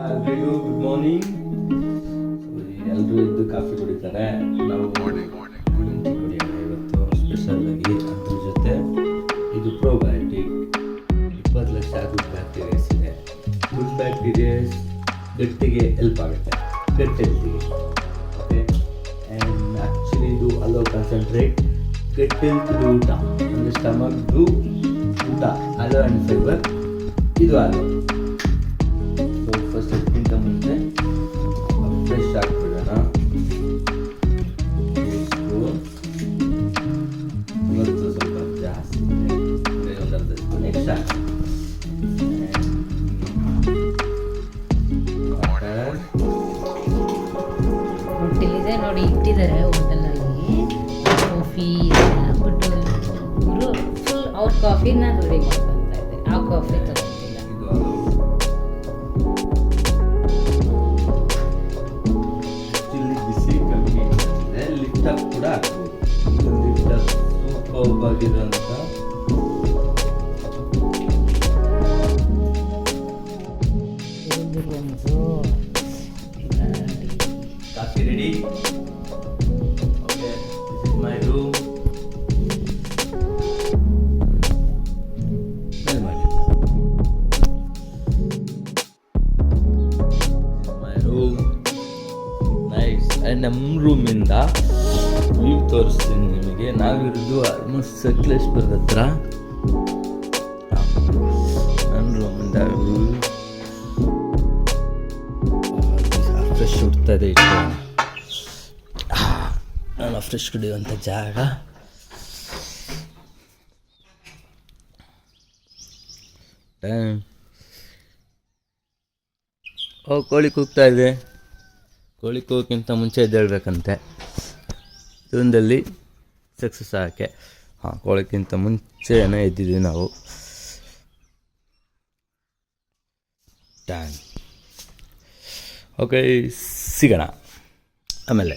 ಎಲ್ರಿಗೂ good morning. ಎಲ್ಲರೂ ಇದ್ದು ಕಾಫಿ ಕುಡಿತಾರೆ, ನಾವು ಗ್ರೀನ್ ಟೀ ಕುಡಿಯೋಣ ಇವತ್ತು ಸ್ಪೆಷಲ್ ಆಗಿ. ಅದ್ರ ಜೊತೆ ಇದು ಪ್ರೋಬಯೋಟಿಕ್, 20 ಲಕ್ಷ ಗುಡ್ ಬ್ಯಾಕ್ಟೀರಿಯಾಸ್ ಇದೆ. ಗುಡ್ ಬ್ಯಾಕ್ಟೀರಿಯಾಸ್ ಗಟ್ಟಿಗೆ ಹೆಲ್ಪ್ ಆಗುತ್ತೆ, ಗಟ್ ಹೆಲ್ತಿಗೆ. ಓಕೆ, ಆ್ಯಂಡ್ ಆ್ಯಕ್ಚುಲಿ ಇದು ಅಲೋ ಕಾನ್ಸಂಟ್ರೇಟ್ ಗಟ್ ಹೆಲ್ತ್ದು ಊಟ ಅಂದರೆ ಸ್ಟಮಕ್ದು ಊಟ, ಅಲೋ ಆ್ಯಂಡ್ ಫೈಬರ್ ಇದು ಅಲೋ. ಸೊ ಫಸ್ಟ್ ಅದಕ್ಕಿಂತ ಮುಂಚೆ ಫ್ರೆಶ್ ಹಾಕ್ಬಿಡೋಣ. ಇವತ್ತು ಸ್ವಲ್ಪ ಜಾಸ್ತಿ ಇದೆ, ಒಂದು ಅರ್ಧ ಸ್ಪೂನ್ ಎಕ್ಸ್ಟ್ರಾ. ಹೋಟೆಲಿದೆ ನೋಡಿ, ಇಟ್ಟಿದ್ದಾರೆ ಹೋಟೆಲಲ್ಲಿ ಕಾಫಿ ಹಾಕ್ಬಿಟ್ಟು ಇವರು ಫುಲ್ ಅವ್ರ ಕಾಫಿನ ರೆಡಿ ಮಾಡ್ಕೊತಾ ಇದ್ದಾರೆ. ಆ ಕಾಫಿ ತಗೊಳ್ತಿಲ್ಲ. ಬಿಸಿ ಕಮ್ಮಿ ಇದೆ, ಲಿಫ್ಟಪ್ ಕೂಡ ಹಾಕ್ಬೋದು. ಇದು ಲಿಫ್ಟಪ್ ಸೂಪರ್ ಆಗಿರೋಂಥ coffee ready. Okay, this is my room. Smell ಮಾಡಿ. My room nice. ನಮ್ಮ ರೂಮಿಂದ ವ್ಯೂ ತೋರಿಸ್ತೀನಿ ನಿಮಗೆ. ನಾವಿರೋದು ಆಲ್ಮೋಸ್ಟ್ ಸಕಲೇಶ್ಪುರದ ಹತ್ರ. ನನ್ನ ರೂಮಿಂದ ಫ್ರೆಶ್ ಹುಡ್ತದೆ. ನಾನು ಫ್ರೆಶ್ ಕುಡಿಯುವಂಥ ಜಾಗ. ಕೋಳಿ ಕೂಗ್ತಾ ಇದೆ. ಕೋಳಿ ಕೂಗೋಕ್ಕಿಂತ ಮುಂಚೆ ಎದ್ದೇಳಬೇಕಂತೆ ಜೀವನದಲ್ಲಿ ಸಕ್ಸಸ್ ಆಗೋಕ್ಕೆ. ಕೋಳಿಗಿಂತ ಮುಂಚೆನೇ ಎದ್ದಿದ್ವಿ ನಾವು. ಓಕೆ, ಸಿಗೋಣ ಆಮೇಲೆ.